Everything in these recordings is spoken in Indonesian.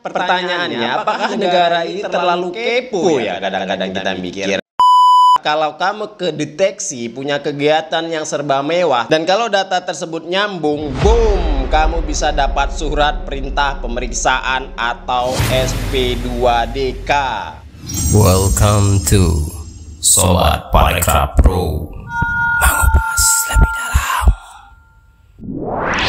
Pertanyaannya, apakah negara ini terlalu kepo ya? Kadang-kadang kita mikir. Kalau kamu kedeteksi punya kegiatan yang serba mewah dan kalau data tersebut nyambung, boom, kamu bisa dapat surat perintah pemeriksaan atau SP2DK. Welcome to Sobat Parekraf Pro. Mengupas lebih dalam.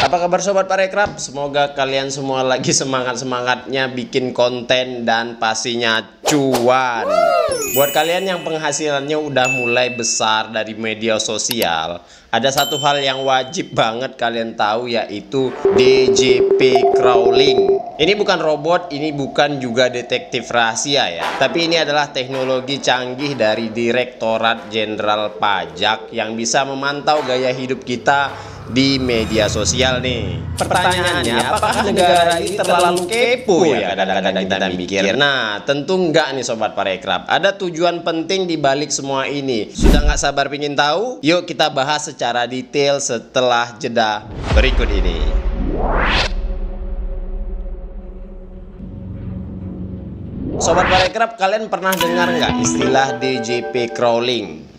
Apa kabar Sobat Parekraf? Semoga kalian semua lagi semangat-semangatnya bikin konten dan pastinya cuan. Buat kalian yang penghasilannya udah mulai besar dari media sosial, ada satu hal yang wajib banget kalian tahu, yaitu DJP crawling. Ini bukan robot, ini bukan juga detektif rahasia ya, tapi ini adalah teknologi canggih dari Direktorat Jenderal Pajak yang bisa memantau gaya hidup kita di media sosial nih. Pertanyaannya, apakah negara ini terlalu kepo ya? Kadang-kadang kita mikir. Nah, tentu enggak nih Sobat Parekraf. Ada tujuan penting di balik semua ini. Sudah nggak sabar pingin tahu? Yuk kita bahas secara detail setelah jeda berikut ini. Sobat Parekraf, kalian pernah dengar nggak istilah DJP crawling?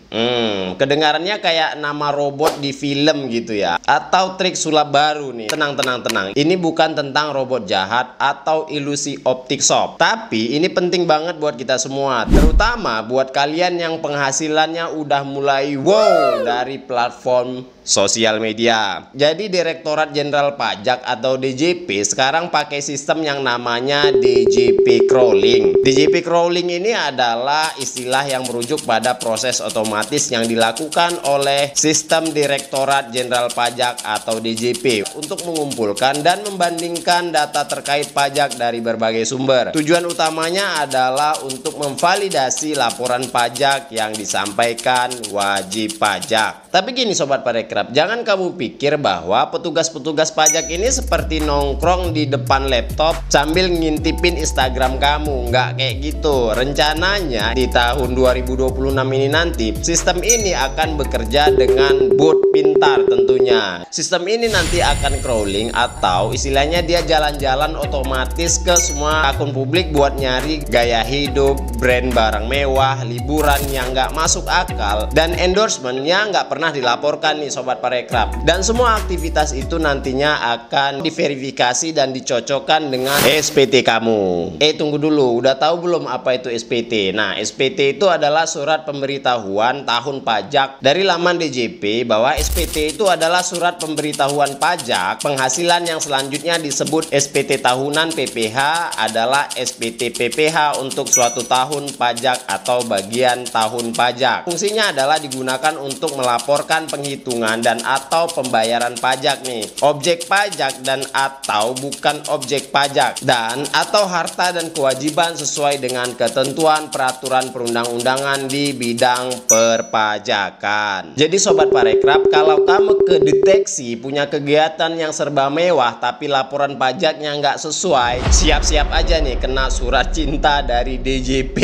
Kedengarannya kayak nama robot di film gitu ya, atau trik sulap baru nih. Tenang. Ini bukan tentang robot jahat atau ilusi optik shop. Tapi ini penting banget buat kita semua, terutama buat kalian yang penghasilannya udah mulai wow dari platform sosial media. Jadi Direktorat Jenderal Pajak atau DJP sekarang pakai sistem yang namanya DJP crawling. DJP crawling ini adalah istilah yang merujuk pada proses otomatis yang dilakukan oleh sistem Direktorat Jenderal Pajak atau DJP untuk mengumpulkan dan membandingkan data terkait pajak dari berbagai sumber. Tujuan utamanya adalah untuk memvalidasi laporan pajak yang disampaikan wajib pajak. Tapi gini Sobat Parekraf, jangan kamu pikir bahwa petugas-petugas pajak ini seperti nongkrong di depan laptop sambil ngintipin Instagram kamu. Nggak kayak gitu. Rencananya di tahun 2026 ini nanti sistem ini akan bekerja dengan bot pintar tentunya. Sistem ini nanti akan crawling atau istilahnya dia jalan-jalan otomatis ke semua akun publik buat nyari gaya hidup, brand barang mewah, liburan yang nggak masuk akal, dan endorsementnya nggak pernah dilaporkan nih Sobat Parekraf. Dan semua aktivitas itu nantinya akan diverifikasi dan dicocokkan dengan SPT kamu. Tunggu dulu, udah tahu belum apa itu SPT? Nah, SPT itu adalah surat pemberitahuan tahun pajak dari laman DJP bahwa SPT itu adalah surat pemberitahuan pajak penghasilan yang selanjutnya disebut SPT tahunan PPH adalah SPT PPH untuk suatu tahun pajak atau bagian tahun pajak. Fungsinya adalah digunakan untuk melaporkan penghitungan dan atau pembayaran pajak nih, objek pajak dan atau bukan objek pajak, dan atau harta dan kewajiban sesuai dengan ketentuan peraturan perundang-undangan di bidang perpajakan. Jadi Sobat Parekraf, kalau kamu kedeteksi punya kegiatan yang serba mewah tapi laporan pajaknya nggak sesuai, siap-siap aja nih kena surat cinta dari DJP.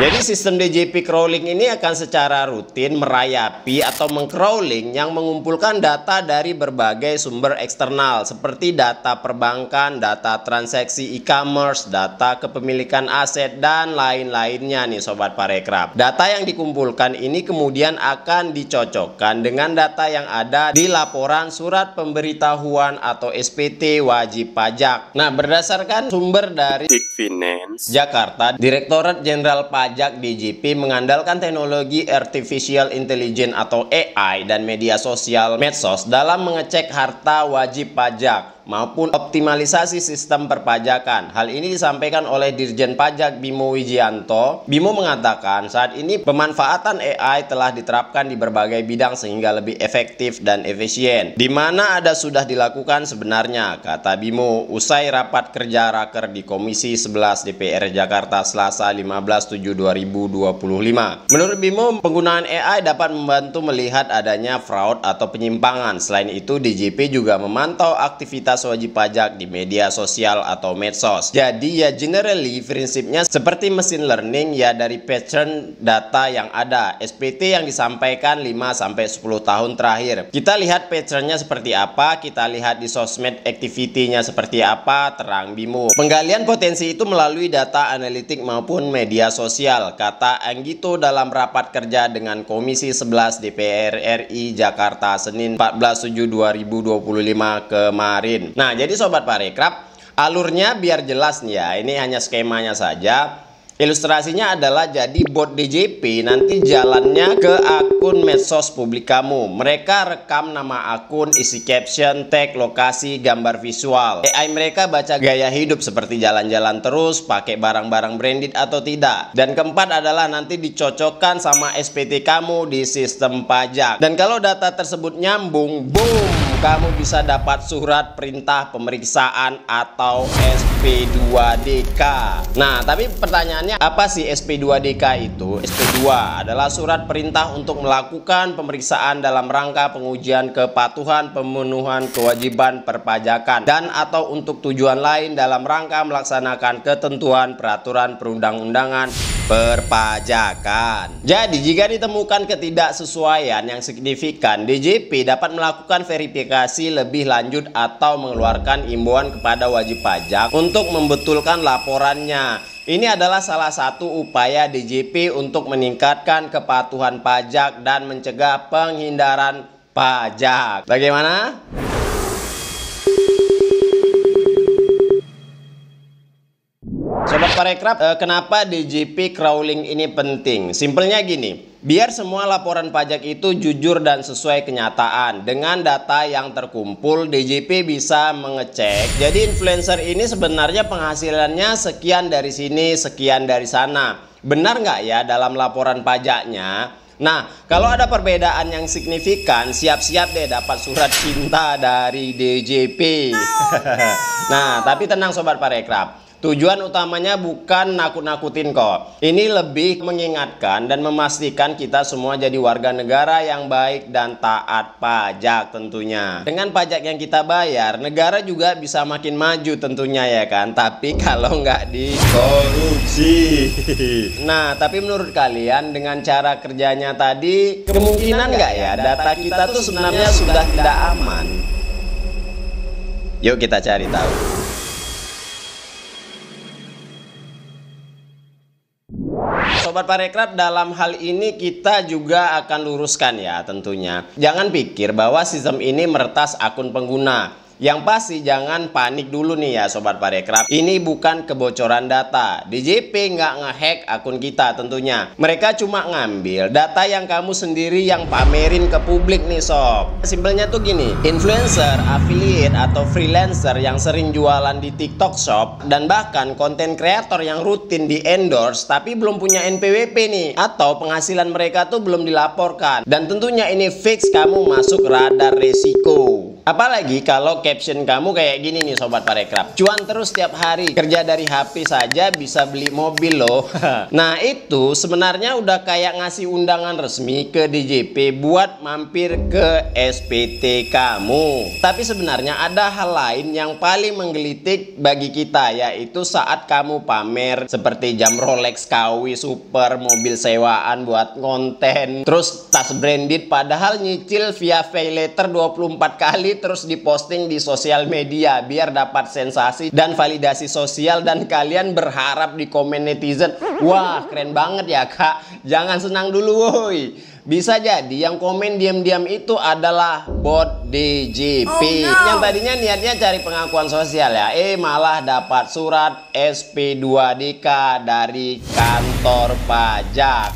Jadi sistem DJP crawling ini akan secara rutin merayapi atau mengcrawling yang mengumpulkan data dari berbagai sumber eksternal seperti data perbankan, data transaksi e-commerce, data kepemilikan aset, dan lain-lainnya nih Sobat Parekraf. Data yang dikumpulkan ini kemudian akan dicocokkan dengan data yang ada di laporan surat pemberitahuan atau SPT wajib pajak. Nah, berdasarkan sumber dari Finance Jakarta, Direktorat Jenderal Pajak DJP mengandalkan teknologi Artificial Intelligence atau AI dan media sosial medsos dalam mengecek harta wajib pajak maupun optimalisasi sistem perpajakan. Hal ini disampaikan oleh Dirjen Pajak Bimo Wijianto. Bimo mengatakan saat ini pemanfaatan AI telah diterapkan di berbagai bidang sehingga lebih efektif dan efisien. Di mana ada sudah dilakukan sebenarnya, kata Bimo usai rapat kerja raker di Komisi 11 DPR Jakarta Selasa 15/7/2025. Menurut Bimo, penggunaan AI dapat membantu melihat adanya fraud atau penyimpangan. Selain itu, DJP juga memantau aktivitas aktivitas wajib pajak di media sosial atau medsos. Jadi ya generally prinsipnya seperti mesin learning ya, dari pattern data yang ada, SPT yang disampaikan 5-10 tahun terakhir. Kita lihat patternnya seperti apa, kita lihat di sosmed activity-nya seperti apa, terang bimu. Penggalian potensi itu melalui data analitik maupun media sosial, kata Anggito dalam rapat kerja dengan Komisi 11 DPR RI Jakarta Senin 14/7/2025 kemarin. Nah, jadi Sobat Parekraf, alurnya biar jelas nih ya, ini hanya skemanya saja. Ilustrasinya adalah jadi bot DJP nanti jalannya ke akun medsos publik kamu. Mereka rekam nama akun, isi caption, tag, lokasi, gambar visual. AI mereka baca gaya hidup seperti jalan-jalan terus, pakai barang-barang branded atau tidak. Dan keempat adalah nanti dicocokkan sama SPT kamu di sistem pajak. Dan kalau data tersebut nyambung, boom, kamu bisa dapat surat perintah pemeriksaan atau SP2DK. Nah, tapi pertanyaannya, apa sih SP2DK itu? SP2 adalah surat perintah untuk melakukan pemeriksaan dalam rangka pengujian kepatuhan pemenuhan kewajiban perpajakan dan atau untuk tujuan lain dalam rangka melaksanakan ketentuan peraturan perundang-undangan perpajakan. Jadi jika ditemukan ketidaksesuaian yang signifikan, DJP dapat melakukan verifikasi lebih lanjut atau mengeluarkan imbauan kepada wajib pajak untuk membetulkan laporannya. Ini adalah salah satu upaya DJP untuk meningkatkan kepatuhan pajak dan mencegah penghindaran pajak. Bagaimana? Sobat Parekraf, kenapa DJP crawling ini penting? Simpelnya gini, biar semua laporan pajak itu jujur dan sesuai kenyataan. Dengan data yang terkumpul, DJP bisa mengecek. Jadi influencer ini sebenarnya penghasilannya sekian dari sini, sekian dari sana. Benar nggak ya dalam laporan pajaknya? Nah, kalau ada perbedaan yang signifikan, siap-siap deh dapat surat cinta dari DJP. Nah, tapi tenang Sobat Parekraf. Tujuan utamanya bukan nakut-nakutin kok. Ini lebih mengingatkan dan memastikan kita semua jadi warga negara yang baik dan taat pajak tentunya. Dengan pajak yang kita bayar, negara juga bisa makin maju tentunya ya kan. Tapi kalau nggak dikorupsi. Nah, tapi menurut kalian dengan cara kerjanya tadi, kemungkinan nggak ya data kita tuh sebenarnya sudah tidak aman? Yuk kita cari tahu. Sobat Parekraf, dalam hal ini kita juga akan luruskan ya tentunya. Jangan pikir bahwa sistem ini meretas akun pengguna. Yang pasti jangan panik dulu nih ya Sobat Parekraf. Ini bukan kebocoran data. DJP nggak ngehack akun kita tentunya. Mereka cuma ngambil data yang kamu sendiri yang pamerin ke publik nih sob. Simpelnya tuh gini, influencer, affiliate atau freelancer yang sering jualan di TikTok Shop dan bahkan konten kreator yang rutin di endorse tapi belum punya NPWP nih, atau penghasilan mereka tuh belum dilaporkan. Dan tentunya ini fix kamu masuk radar resiko. Apalagi kalau caption kamu kayak gini nih Sobat Parekraf, cuan terus tiap hari, kerja dari HP saja bisa beli mobil loh. Nah itu sebenarnya udah kayak ngasih undangan resmi ke DJP buat mampir ke SPT kamu. Tapi sebenarnya ada hal lain yang paling menggelitik bagi kita, yaitu saat kamu pamer seperti jam Rolex KW super, mobil sewaan buat konten, terus tas branded, padahal nyicil via pay letter 24 kali terus diposting di sosial media biar dapat sensasi dan validasi sosial, dan kalian berharap di komen netizen, wah keren banget ya kak. Jangan senang dulu woi. Bisa jadi yang komen diam-diam itu adalah bot DJP yang tadinya niatnya cari pengakuan sosial ya, malah dapat surat SP2DK dari kantor pajak.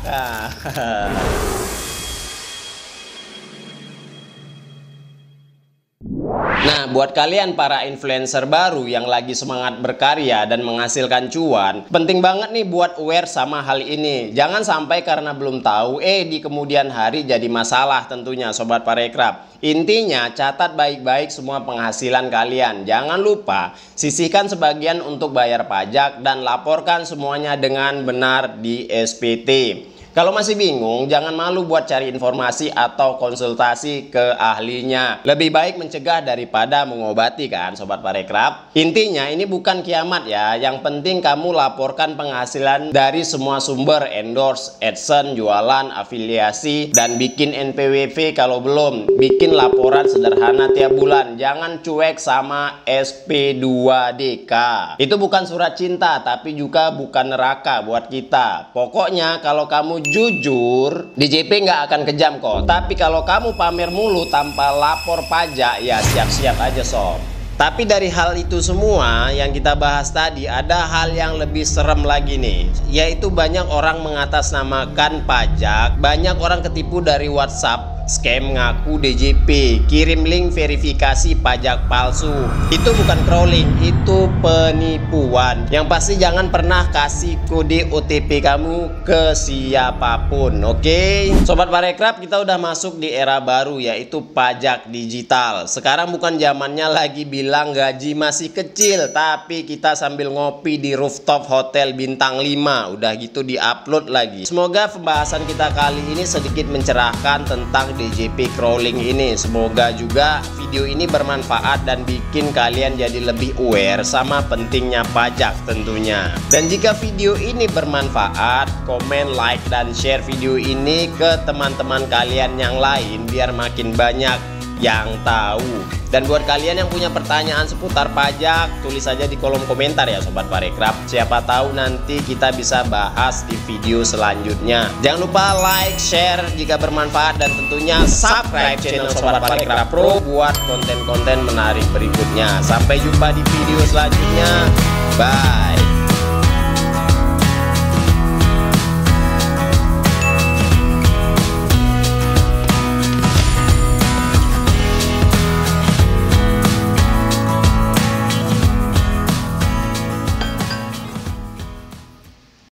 Nah, buat kalian para influencer baru yang lagi semangat berkarya dan menghasilkan cuan, penting banget nih buat aware sama hal ini. Jangan sampai karena belum tahu, di kemudian hari jadi masalah tentunya Sobat Parekraf. Intinya, catat baik-baik semua penghasilan kalian. Jangan lupa, sisihkan sebagian untuk bayar pajak dan laporkan semuanya dengan benar di SPT. Kalau masih bingung, jangan malu buat cari informasi atau konsultasi ke ahlinya. Lebih baik mencegah daripada mengobati kan Sobat Parekraf. Intinya ini bukan kiamat ya. Yang penting kamu laporkan penghasilan dari semua sumber, endorse, AdSense, jualan, afiliasi, dan bikin NPWP kalau belum. Bikin laporan sederhana tiap bulan. Jangan cuek sama SP2DK. Itu bukan surat cinta, tapi juga bukan neraka buat kita. Pokoknya kalau kamu jujur, DJP nggak akan kejam kok. Tapi kalau kamu pamer mulu tanpa lapor pajak, ya siap-siap aja sob. Tapi dari hal itu semua yang kita bahas tadi, ada hal yang lebih serem lagi nih, yaitu banyak orang mengatasnamakan pajak. Banyak orang ketipu dari WhatsApp, scam ngaku DJP, kirim link verifikasi pajak palsu. Itu bukan crawling, itu penipuan. Yang pasti jangan pernah kasih kode OTP kamu ke siapapun, oke? Sobat Parekraf, kita udah masuk di era baru, yaitu pajak digital. Sekarang bukan zamannya lagi bilang gaji masih kecil, tapi kita sambil ngopi di rooftop hotel bintang 5, udah gitu di-upload lagi. Semoga pembahasan kita kali ini sedikit mencerahkan tentang DJP crawling ini. Semoga juga video ini bermanfaat dan bikin kalian jadi lebih aware sama pentingnya pajak tentunya. Dan jika video ini bermanfaat, komen, like, dan share video ini ke teman-teman kalian yang lain biar makin banyak yang tahu. Dan buat kalian yang punya pertanyaan seputar pajak, tulis saja di kolom komentar ya Sobat Parekraf. Siapa tahu nanti kita bisa bahas di video selanjutnya. Jangan lupa like, share jika bermanfaat, dan tentunya subscribe channel Sobat Parekraf Pro buat konten-konten menarik berikutnya. Sampai jumpa di video selanjutnya. Bye.